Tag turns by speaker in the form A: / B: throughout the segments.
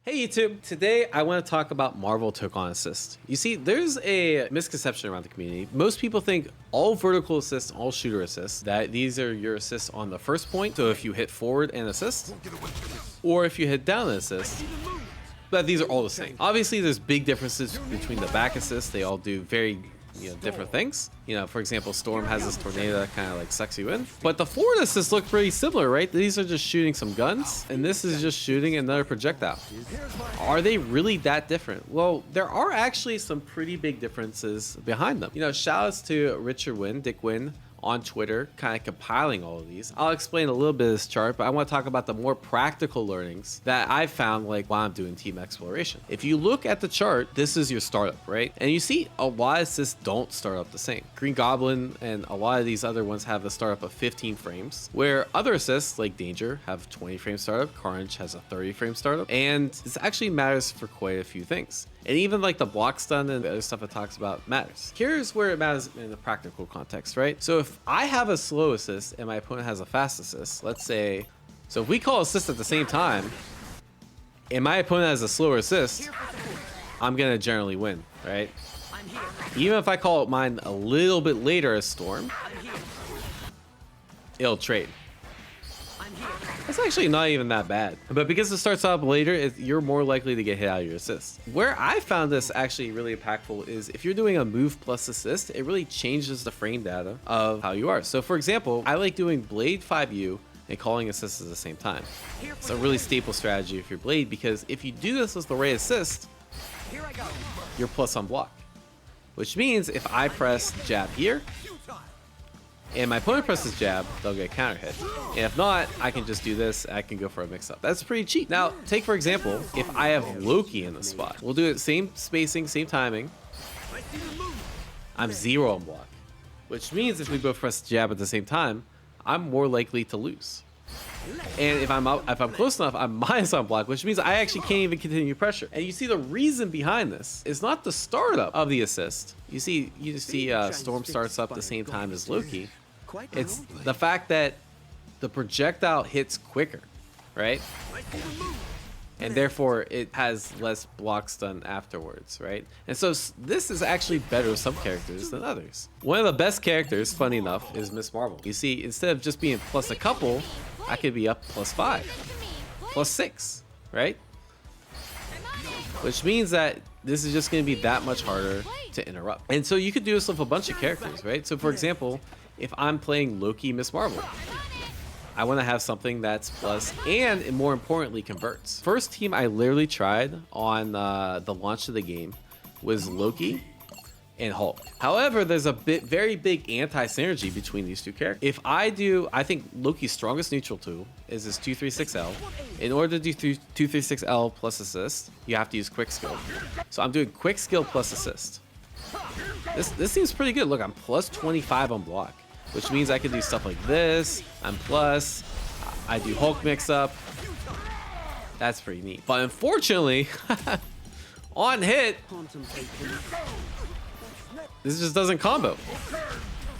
A: Hey YouTube! Today I want to talk about Marvel Tokon Assist. You see, there's a misconception around the community. Most people think all vertical assists, all shooter assists, that these are your assists on the first point, so if you hit forward and assist, or if you hit down and assist, but these are all the same. Obviously, there's big differences between the back assists. They all do very different things. For example, Storm has this tornado that kind of like sucks you in. But the forward assists look pretty similar, right? These are just shooting some guns, and this is just shooting another projectile. Are they really that different? Well, there are actually some pretty big differences behind them. Shout outs to Richard Wynn, Dick Wynn, on Twitter, kind of compiling all of these. I'll explain a little bit of this chart, but I want to talk about the more practical learnings that I've found like while I'm doing team exploration. If you look at the chart, this is your startup, right? And you see a lot of assists don't start up the same. Green Goblin and a lot of these other ones have a startup of 15 frames, where other assists like Danger have 20 frame startup, Carnage has a 30 frame startup, and this actually matters for quite a few things. And even like the block stun and the other stuff it talks about matters. Here's where it matters in the practical context, right? So if I have a slow assist and my opponent has a fast assist, let's say, so if we call assist at the same time and my opponent has a slower assist, I'm gonna generally win, right? Even if I call mine a little bit later as Storm, it'll trade. It's actually not even that bad. But because it starts up later, you're more likely to get hit out of your assist. Where I found this actually really impactful is if you're doing a move plus assist, it really changes the frame data of how you are. So for example, I like doing Blade 5U and calling assists at the same time. It's a really staple strategy if you're Blade, because if you do this with the right assist, you're plus on block. Which means if I press jab here, and my opponent presses jab, they'll get counter hit. And if not, I can just do this, I can go for a mix-up. That's pretty cheap. Now, take for example, if I have Loki in the spot. We'll do it same spacing, same timing. I'm 0 on block. Which means if we both press jab at the same time, I'm more likely to lose. And if I'm close enough, I'm minus on block, which means I actually can't even continue pressure. And you see the reason behind this is not the startup of the assist. You see Storm starts up at the same time as Loki. It's the fact that the projectile hits quicker, right? And therefore it has less block stun afterwards, right? And so this is actually better with some characters than others. One of the best characters, funny enough, is Miss Marvel. You see, instead of just being plus a couple, I could be up +5, +6, right? Which means that this is just going to be that much harder to interrupt. And so you could do this with a bunch of characters, right? So for example, if I'm playing Loki Miss Marvel, I want to have something that's plus and more importantly converts. First team I literally tried on the launch of the game was Loki and Hulk. However, there's a very big anti-synergy between these two characters. I think Loki's strongest neutral tool is his 236L. In order to do 236L plus assist, you have to use quick skill. So I'm doing quick skill plus assist. This seems pretty good. Look, I'm plus 25 on block, which means I can do stuff like this. I'm plus, I do Hulk mix up. That's pretty neat. But unfortunately, on hit, this just doesn't combo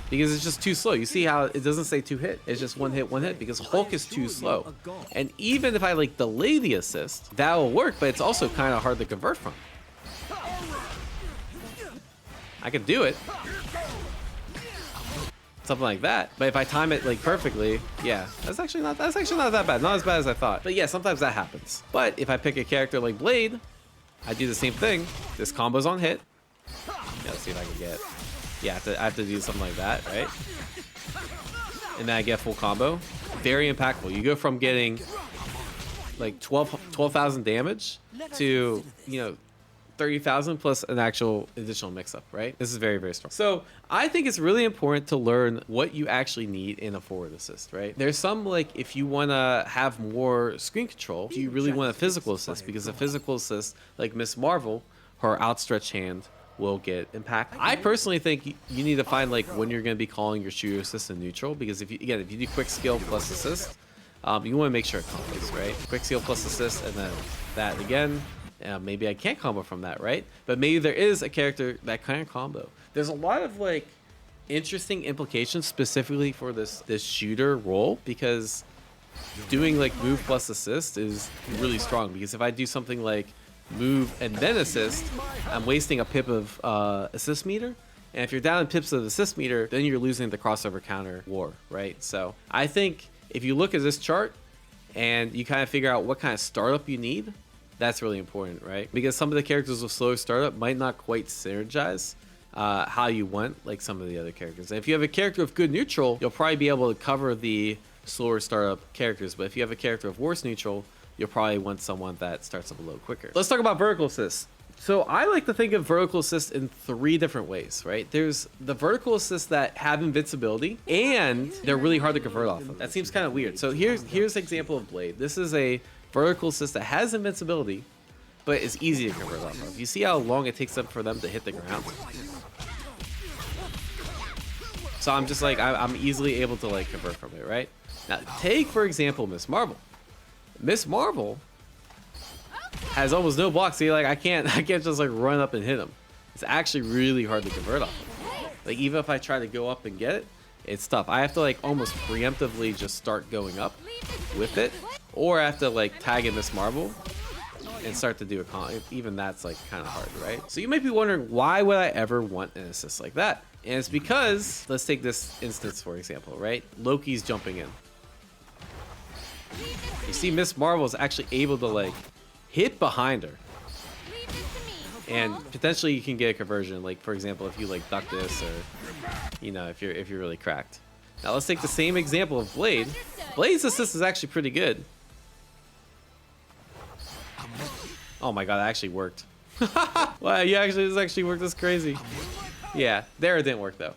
A: because it's just too slow. You see how it doesn't say 2 hit, it's just 1 hit because Hulk is too slow. And even if I like delay the assist, that will work, but it's also kind of hard to convert from. I could do it, something like that, but if I time it like perfectly, yeah, that's actually not that bad, not as bad as I thought. But yeah, sometimes that happens. But if I pick a character like Blade, I do the same thing. This combo's on hit. Yeah, let's see if I can get, yeah, I have to do something like that, right? And then I get full combo. Very impactful. You go from getting like 12,000 damage to 30,000 plus an actual additional mix-up, right? This is very, very strong. So I think it's really important to learn what you actually need in a forward assist, right? There's some, like, if you want to have more screen control, do you really want a physical assist? Because a physical assist, like Miss Marvel, her outstretched hand will get impacted. I personally think you need to find like when you're going to be calling your shooter assist in neutral, because if you do quick skill plus assist, you want to make sure it combos, right? Quick skill plus assist, and then that again. Maybe I can't combo from that, right? But maybe there is a character that can combo. There's a lot of like interesting implications specifically for this shooter role, because doing like move plus assist is really strong, because if I do something like move and then assist, I'm wasting a pip of assist meter. And if you're down in pips of assist meter, then you're losing the crossover counter war, right? So I think if you look at this chart and you kind of figure out what kind of startup you need, that's really important, right? Because some of the characters with slower startup might not quite synergize how you want like some of the other characters. And if you have a character with good neutral, you'll probably be able to cover the slower startup characters. But if you have a character of worse neutral, you'll probably want someone that starts up a little quicker. Let's talk about vertical assist. So I like to think of vertical assist in 3 different ways, right? There's the vertical assists that have invincibility and they're really hard to convert off of. That seems kind of weird. So here's an example of Blade. This is a vertical assist that has invincibility, but is easy to convert off of. You see how long it takes for them to hit the ground? So I'm just like, I'm easily able to like convert from it, right? Now take, for example, Miss Marvel. Miss Marvel has almost no blocks. See, like I can't just like run up and hit him. It's actually really hard to convert off of. Like even if I try to go up and get it, it's tough. I have to like almost preemptively just start going up with it, or I have to like tag in Miss Marvel and start to do a con. Even that's like kind of hard, right? So you might be wondering, why would I ever want an assist like that? And it's because, let's take this instance for example, right? Loki's jumping in. You see Miss Marvel is actually able to like hit behind her, and potentially you can get a conversion. Like for example, if you like duck this, or you know, if you're really cracked. Now let's take the same example of Blade. Blade's assist is actually pretty good. Oh my god, that actually worked. Wow, yeah, this actually worked. That's crazy. Yeah, there it didn't work though.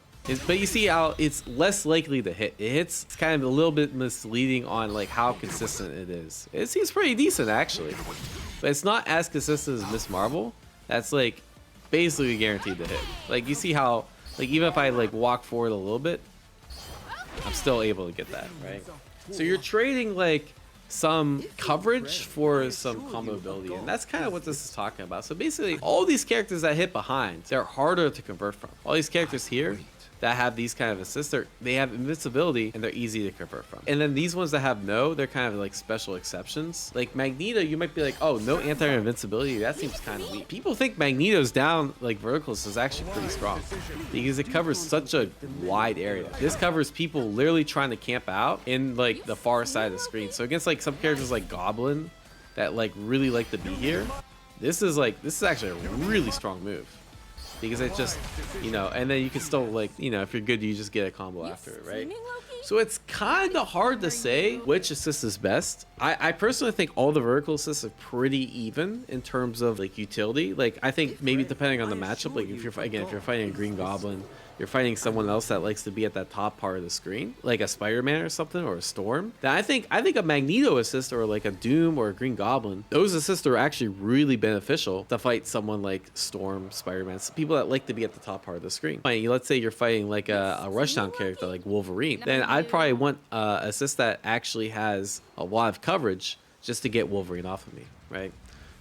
A: But you see how it's less likely to hit. It's kind of a little bit misleading on like how consistent it is. It seems pretty decent actually, but it's not as consistent as Miss Marvel. That's like basically guaranteed to hit. Like you see how like even if I like walk forward a little bit, I'm still able to get that, right? So you're trading like some coverage for some combo ability, and that's kind of what this is talking about. So basically all these characters that hit behind, they're harder to convert from. All these characters here that have these kind of assists, they have invincibility and they're easy to convert from. And then these ones that have no, they're kind of like special exceptions. Like Magneto, you might be like, oh, no anti-invincibility, that seems kind of weak. People think Magneto's down like verticals is actually pretty strong because it covers such a wide area. This covers people literally trying to camp out in like the far side of the screen. So against like some characters like Goblin that like really like to be here, this is actually a really strong move. Because it just, you know, and then you can still like, you know, if you're good, you just get a combo after it, right? So it's kind of hard to say which assist is best. I personally think all the vertical assists are pretty even in terms of like utility. Like I think maybe depending on the matchup, like if you're fighting a Green Goblin, you're fighting someone else that likes to be at that top part of the screen, like a Spider-Man or something, or a Storm. Then I think a Magneto assist or like a Doom or a Green Goblin, those assists are actually really beneficial to fight someone like Storm, Spider-Man, people that like to be at the top part of the screen. Let's say you're fighting like a rushdown character like Wolverine, then I'd probably want assist that actually has a lot of coverage just to get Wolverine off of me, right?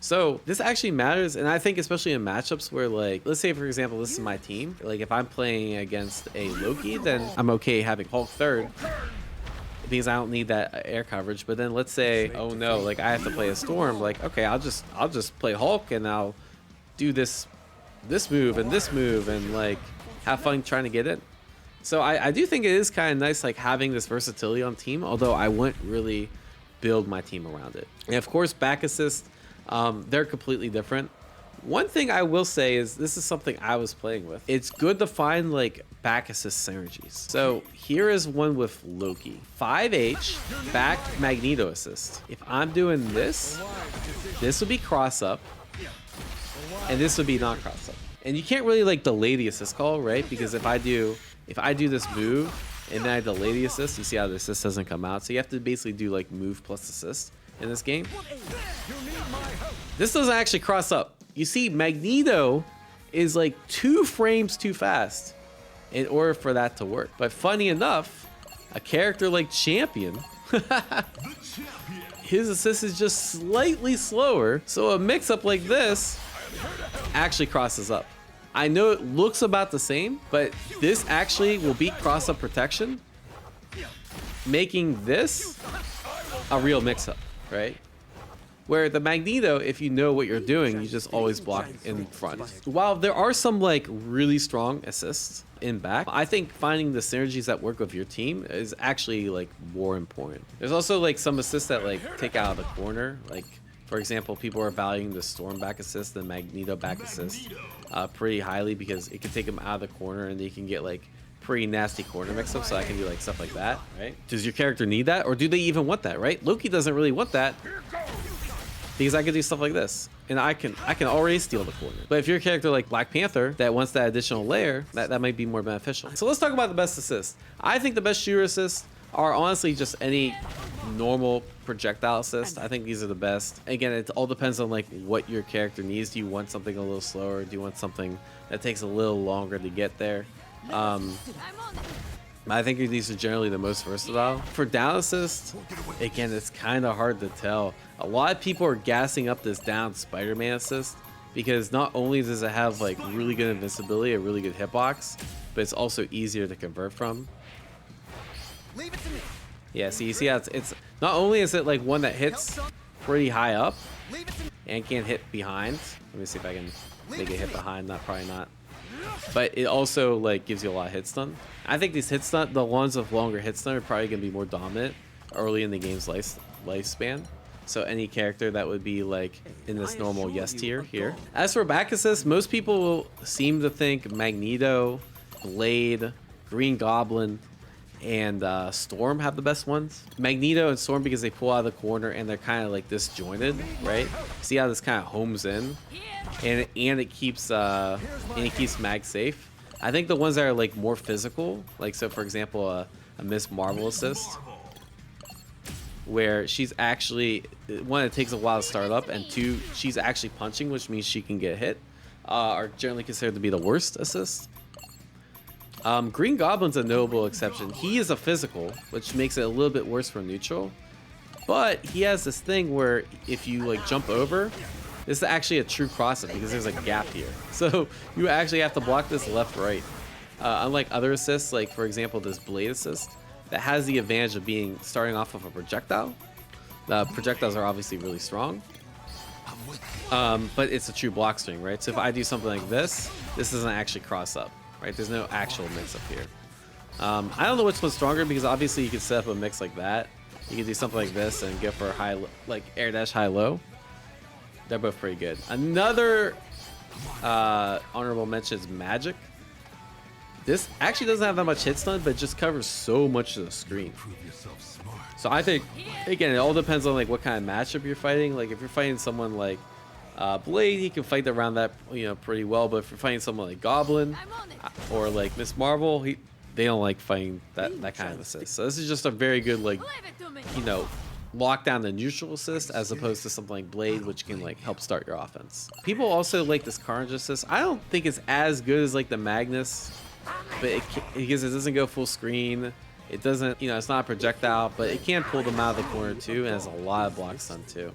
A: So this actually matters, and I think especially in matchups where like, let's say for example, this is my team. Like if I'm playing against a Loki, then I'm okay having Hulk third because I don't need that air coverage. But then let's say, oh no, like I have to play a Storm. Like okay, I'll just play Hulk and I'll do this move and like have fun trying to get in. So I do think it is kind of nice like having this versatility on team, although I wouldn't really build my team around it. And of course back assist, they're completely different. One thing I will say is this is something I was playing with. It's good to find like back assist synergies. So here is one with Loki. 5H back Magneto assist. If I'm doing this would be cross up and this would be not cross up. And you can't really like delay the assist call, right? Because if I do this move and then I delay the assist, you see how the assist doesn't come out. So you have to basically do like move plus assist in this game. This doesn't actually cross up. You see, Magneto is like 2 frames too fast in order for that to work. But funny enough, a character like Champion, his assist is just slightly slower. So a mix-up like this actually crosses up. I know it looks about the same, but this actually will beat cross-up protection, making this a real mix-up, right? Where the Magneto, if you know what you're doing, you just always block in front. While there are some like really strong assists in back, I think finding the synergies that work with your team is actually like more important. There's also like some assists that like take out of the corner. Like for example, people are valuing the Storm back assist, the Magneto back assist pretty highly because it can take them out of the corner and they can get like pretty nasty corner mix-up. So I can do like stuff like that, right? Does your character need that, or do they even want that, right? Loki doesn't really want that, because I can do stuff like this, and I can already steal the corner. But if you're a character like Black Panther that wants that additional layer, that might be more beneficial. So let's talk about the best assists. I think the best shooter assists are honestly just any normal projectile assist. I think these are the best. Again, it all depends on like what your character needs. Do you want something a little slower? Do you want something that takes a little longer to get there? I think these are generally the most versatile. For down assist, again, it's kind of hard to tell. A lot of people are gassing up this down Spider-Man assist because not only does it have like really good invincibility, a really good hitbox, but it's also easier to convert from.
B: Leave it to me.
A: Yeah, so you see how it's not only is it like one that hits pretty high up and can hit behind. Let me see if I can make it hit behind. Probably not. But it also like gives you a lot of hit stun. I think these hit stun, the ones with longer hit stun, are probably gonna be more dominant early in the game's lifespan. So any character that would be like in this normal yes tier here. As for back assist, most people will seem to think Magneto, Blade, Green Goblin, and Storm have the best ones. Magneto and Storm because they pull out of the corner and they're kind of like disjointed, right? See how this kind of homes in, and it keeps Mag safe. I think the ones that are like more physical, like so for example a Miss Marvel assist, where she's actually, one, it takes a while to start up, and two, she's actually punching, which means she can get hit, are generally considered to be the worst assists. Green Goblin's a notable exception. He is a physical, which makes it a little bit worse for neutral, but he has this thing where if you like jump over, this is actually a true cross-up because there's a gap here. So you actually have to block this left-right. Unlike other assists, like for example this Blade assist, that has the advantage of being starting off of a projectile. Projectiles are obviously really strong, but it's a true block string, right? So if I do something like this doesn't actually cross up, right? There's no actual mix up here. I don't know which one's stronger because obviously you could set up a mix like that. You could do something like this and go for high, like air dash high low. They're both pretty good. Another honorable mention is Magic. This actually doesn't have that much hit stun, but it just covers so much of the screen. So I think, again, it all depends on like what kind of matchup you're fighting. Like if you're fighting someone like Blade, he can fight around that, you know, pretty well. But if you're fighting someone like Goblin or like Miss Marvel, they don't like fighting that kind of assist. So this is just a very good, like, you know, lock down the neutral assist as opposed to something like Blade, which can like help start your offense. People also like this Carnage assist. I don't think it's as good as like the Magnus, but because it doesn't go full screen. It doesn't, you know, it's not a projectile, but it can pull them out of the corner too, and has a lot of block stun too.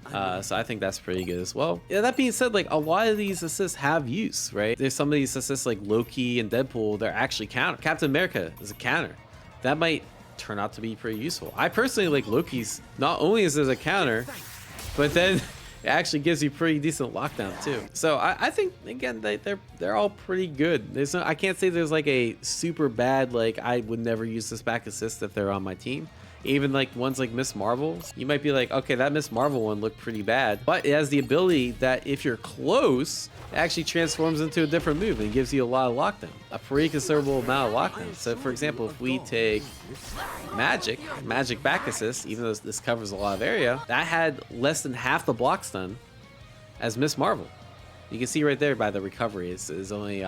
A: So I think that's pretty good as well. Yeah, that being said, like a lot of these assists have use, right? There's some of these assists like Loki and Deadpool, they're actually counter. Captain America is a counter. That might turn out to be pretty useful. I personally like Loki's. Not only is it a counter, but then it actually gives you pretty decent lockdown too. So I think again they're all pretty good. There's no, I can't say there's like a super bad, like I would never use this back assist if they're on my team. Even like ones like Miss Marvel, you might be like, okay, that Miss Marvel one looked pretty bad, but it has the ability that if you're close, it actually transforms into a different move and gives you a lot of lockdown, a pretty considerable amount of lockdown. So for example, if we take Magic back assist, even though this covers a lot of area, that had less than half the block stun as Miss Marvel. You can see right there by the recovery is only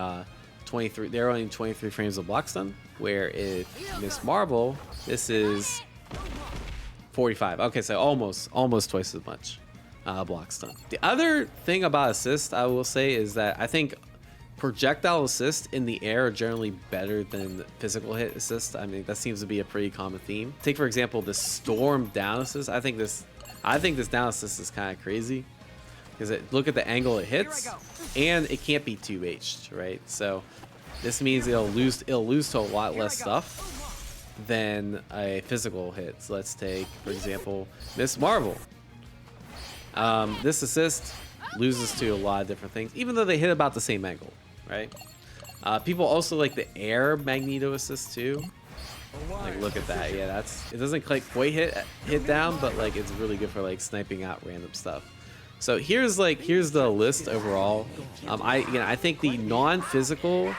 A: 23. They're only 23 frames of block stun, where if Miss Marvel, this is 45. Okay, so almost twice as much block stun. The other thing about assist I will say is that I think projectile assist in the air are generally better than physical hit assist. I mean, that seems to be a pretty common theme. Take for example the Storm down assist. I think this down assist is kind of crazy because look at the angle it hits, and it can't be 2H'd, right? So this means it'll lose to a lot less stuff. than a physical hit. So let's take, for example, Miss Marvel. This assist loses to a lot of different things, even though they hit about the same angle, right? People also like the air Magneto assist too. Like, look at that. Yeah, it doesn't quite hit down, but like it's really good for like sniping out random stuff. So here's the list overall. I think the non-physical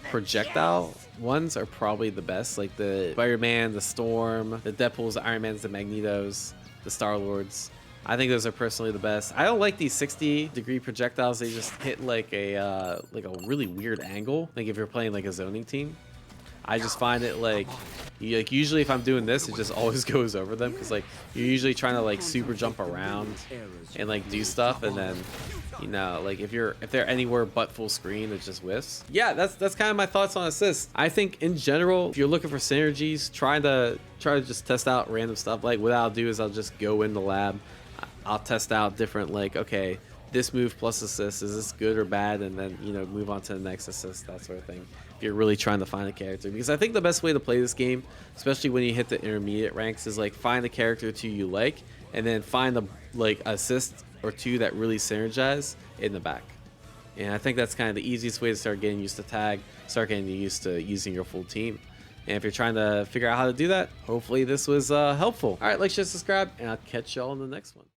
A: projectile ones are probably the best, like the Spider-Man, the Storm, the Deadpools, the Iron Mans, the Magnetos, the Star-Lords. I think those are personally the best. I don't like these 60-degree projectiles. They just hit like a really weird angle. Like if you're playing like a zoning team, I just find it like usually if I'm doing this, it just always goes over them because like you're usually trying to like super jump around and like do stuff, and then like if they're anywhere but full screen, it just whiffs. Yeah, that's kind of my thoughts on assists. I think in general, if you're looking for synergies, try to just test out random stuff. Like what I'll do is I'll just go in the lab, I'll test out different, like, okay, this move plus assist, is this good or bad, and then move on to the next assist, that sort of thing, if you're really trying to find a character. Because I think the best way to play this game, especially when you hit the intermediate ranks, is like find a character or two you like, and then find a like assist or two that really synergize in the back. And I think that's kind of the easiest way to start getting used to tag, start getting used to using your full team. And if you're trying to figure out how to do that, hopefully this was helpful. All right, like, share, subscribe, and I'll catch y'all in the next one.